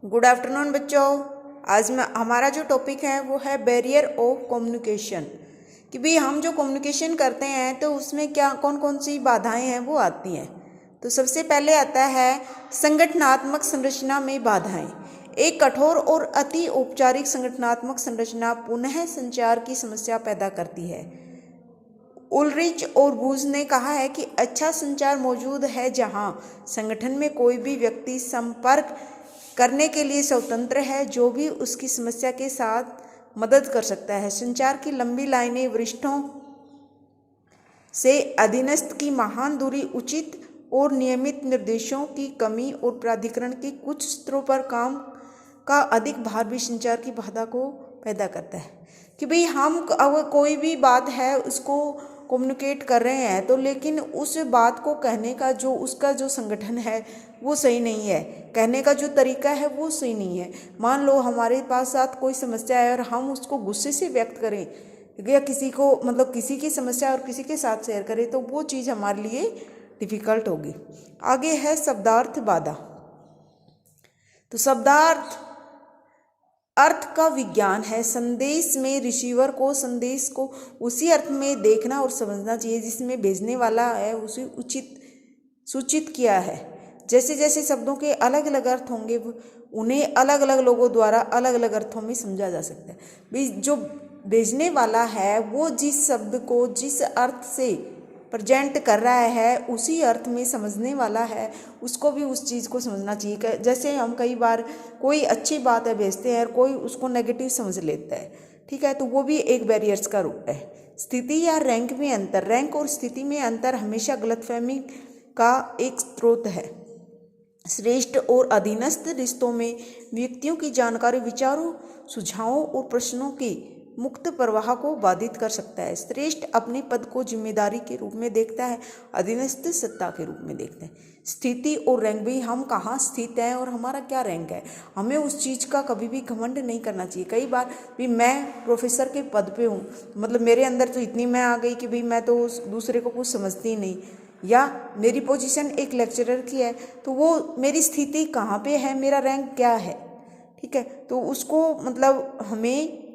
Good afternoon बच्चों। आज मैं हमारा जो टॉपिक है वो है बैरियर ऑफ कम्युनिकेशन। कि भाई हम जो कम्युनिकेशन करते हैं तो उसमें क्या कौन कौन सी बाधाएं हैं वो आती हैं। तो सबसे पहले आता है संगठनात्मक संरचना में बाधाएं। एक कठोर और अति औपचारिक संगठनात्मक संरचना पुनः संचार की समस्या पैदा करती है। उलरिच और बूज ने कहा है कि अच्छा संचार मौजूद है जहां संगठन में कोई भी व्यक्ति संपर्क करने के लिए स्वतंत्र है जो भी उसकी समस्या के साथ मदद कर सकता है। संचार की लंबी लाइनें, वरिष्ठों से अधीनस्थ की महान दूरी, उचित और नियमित निर्देशों की कमी और प्राधिकरण के कुछ स्तरों पर काम का अधिक भार भी संचार की बाधा को पैदा करता है। कि भाई हम अगर कोई भी बात है उसको कम्युनिकेट कर रहे हैं तो लेकिन उस बात को कहने का जो उसका जो संगठन है वो सही नहीं है, कहने का जो तरीका है वो सही नहीं है। मान लो हमारे पास साथ कोई समस्या है और हम उसको गुस्से से व्यक्त करें या किसी को किसी की समस्या और किसी के साथ शेयर करें तो वो चीज़ हमारे लिए डिफ़िकल्ट होगी। आगे है शब्दार्थ बाधा। तो शब्दार्थ अर्थ का विज्ञान है। संदेश में रिसीवर को संदेश को उसी अर्थ में देखना और समझना चाहिए जिसमें भेजने वाला है उसे उचित सूचित किया है। जैसे जैसे शब्दों के अलग अलग अर्थ होंगे उन्हें अलग अलग लोगों द्वारा अलग अलग अर्थों में समझा जा सकता है। भाई जो भेजने वाला है वो जिस शब्द को जिस अर्थ से प्रेजेंट कर रहा है उसी अर्थ में समझने वाला है उसको भी उस चीज़ को समझना चाहिए। जैसे हम कई बार कोई अच्छी बात है भेजते हैं और कोई उसको नेगेटिव समझ लेता है, ठीक है, तो वो भी एक बैरियर्स का रूप है। स्थिति या रैंक में अंतर। रैंक और स्थिति में अंतर हमेशा गलतफहमी का एक स्रोत है। श्रेष्ठ और अधीनस्थ रिश्तों में व्यक्तियों की जानकारी विचारों, सुझावों और प्रश्नों की मुक्त प्रवाह को बाधित कर सकता है। श्रेष्ठ अपने पद को जिम्मेदारी के रूप में देखता है, अधीनस्थ सत्ता के रूप में देखता है। स्थिति और रैंक भी हम कहाँ स्थित हैं और हमारा क्या रैंक है, हमें उस चीज़ का कभी भी घमंड नहीं करना चाहिए। कई बार भी मैं प्रोफेसर के पद पे हूँ, मेरे अंदर तो इतनी मैं आ गई कि भाई मैं तो दूसरे को कुछ समझती ही नहीं, या मेरी पोजीशन एक लेक्चरर की है तो वो मेरी स्थिति कहाँ पे है, मेरा रैंक क्या है, ठीक है। तो उसको हमें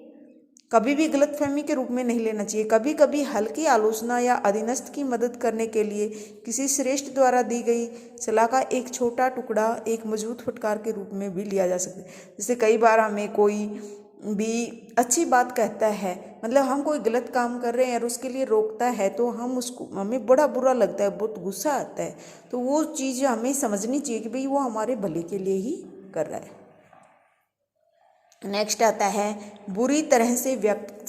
कभी भी गलतफहमी के रूप में नहीं लेना चाहिए। कभी कभी हल्की आलोचना या अधीनस्थ की मदद करने के लिए किसी श्रेष्ठ द्वारा दी गई सलाह का एक छोटा टुकड़ा एक मजबूत फटकार के रूप में भी लिया जा सकता है। जैसे कई बार हमें कोई भी अच्छी बात कहता है, हम कोई गलत काम कर रहे हैं और उसके लिए रोकता है तो हमें बड़ा बुरा लगता है, बहुत गुस्सा आता है। तो वो चीज़ हमें समझनी चाहिए कि भाई वो हमारे भले के लिए ही कर रहा है। नेक्स्ट आता है बुरी तरह से व्यक्त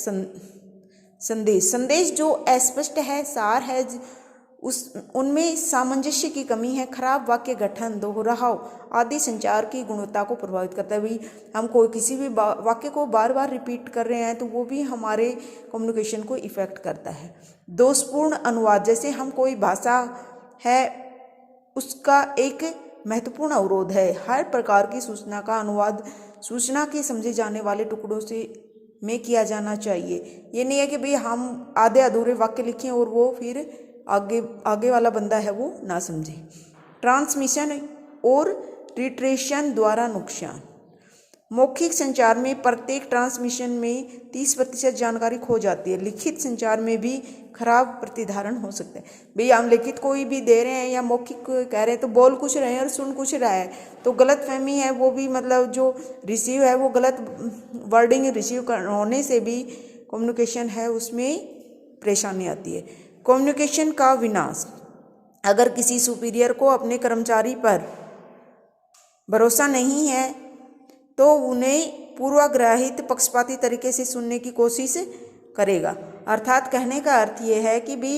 संदेश। संदेश जो अस्पष्ट है, सार है, उनमें सामंजस्य की कमी है, खराब वाक्य गठन, दोहराव आदि संचार की गुणवत्ता को प्रभावित करता है। भाई हम कोई किसी भी वाक्य को बार बार रिपीट कर रहे हैं तो वो भी हमारे कम्युनिकेशन को इफेक्ट करता है। दोषपूर्ण अनुवाद। जैसे हम कोई भाषा है उसका एक महत्वपूर्ण अवरोध है। हर प्रकार की सूचना का अनुवाद सूचना के समझे जाने वाले टुकड़ों से में किया जाना चाहिए। ये नहीं है कि भाई हम आधे अधूरे वाक्य लिखें और वो फिर आगे वाला बंदा है वो ना समझे। ट्रांसमिशन और रिट्रेशन द्वारा नुकसान। मौखिक संचार में प्रत्येक ट्रांसमिशन में 30% जानकारी खो जाती है। लिखित संचार में भी खराब प्रतिधारण हो सकता है। भाई हम लिखित कोई भी दे रहे हैं या मौखिक कह रहे हैं तो बोल कुछ रहे हैं और सुन कुछ रहा है तो गलत फहमी है, वो भी जो रिसीव है वो गलत वर्डिंग रिसीव होने से भी कम्युनिकेशन है उसमें परेशानी आती है। कम्युनिकेशन का विनाश। अगर किसी सुपीरियर को अपने कर्मचारी पर भरोसा नहीं है तो उन्हें पूर्वाग्रहित पक्षपाती तरीके से सुनने की कोशिश करेगा। अर्थात कहने का अर्थ ये है कि भी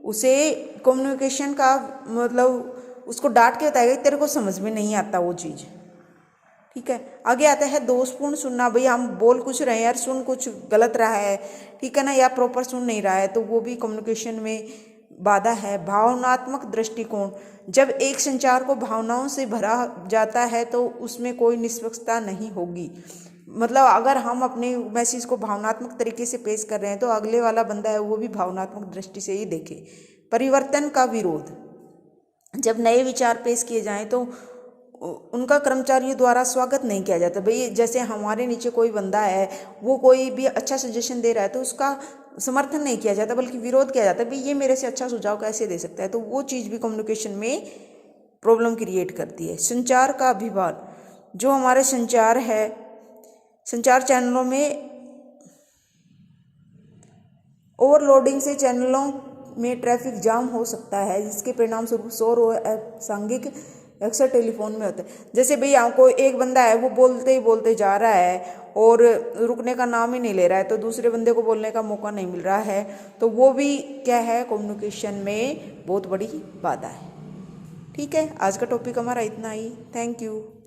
उसे कम्युनिकेशन का उसको डांट के बताएगा तेरे को समझ में नहीं आता वो चीज़, ठीक है। आगे आता है दोषपूर्ण सुनना। भाई हम बोल कुछ रहे हैं यार सुन कुछ गलत रहा है, ठीक है ना, या प्रॉपर सुन नहीं रहा है तो वो भी कम्युनिकेशन में बाधा है। भावनात्मक दृष्टिकोण। जब एक संचार को भावनाओं से भरा जाता है तो उसमें कोई निष्पक्षता नहीं होगी। अगर हम अपने मैसेज को भावनात्मक तरीके से पेश कर रहे हैं तो अगले वाला बंदा है वो भी भावनात्मक दृष्टि से ही देखे। परिवर्तन का विरोध। जब नए विचार पेश किए जाएं तो उनका कर्मचारियों द्वारा स्वागत नहीं किया जाता। भाई जैसे हमारे नीचे कोई बंदा है, वो कोई भी अच्छा सजेशन दे रहा है तो उसका समर्थन नहीं किया जाता बल्कि विरोध किया जाता है, भाई ये मेरे से अच्छा सुझाव कैसे दे सकता है। तो वो चीज़ भी कम्युनिकेशन में प्रॉब्लम क्रिएट करती है। संचार का अभिवाद, जो हमारे संचार है, संचार चैनलों में ओवरलोडिंग से चैनलों में ट्रैफिक जाम हो सकता है, जिसके परिणाम स्वरूप शोर और अप्रासंगिक अक्सर टेलीफोन में होता है। जैसे भाई आपको एक बंदा है, वो बोलते ही बोलते जा रहा है और रुकने का नाम ही नहीं ले रहा है, तो दूसरे बंदे को बोलने का मौका नहीं मिल रहा है, तो वो भी क्या है, कम्युनिकेशन में बहुत बड़ी बाधा है। ठीक है, आज का टॉपिक हमारा इतना ही। Thank you.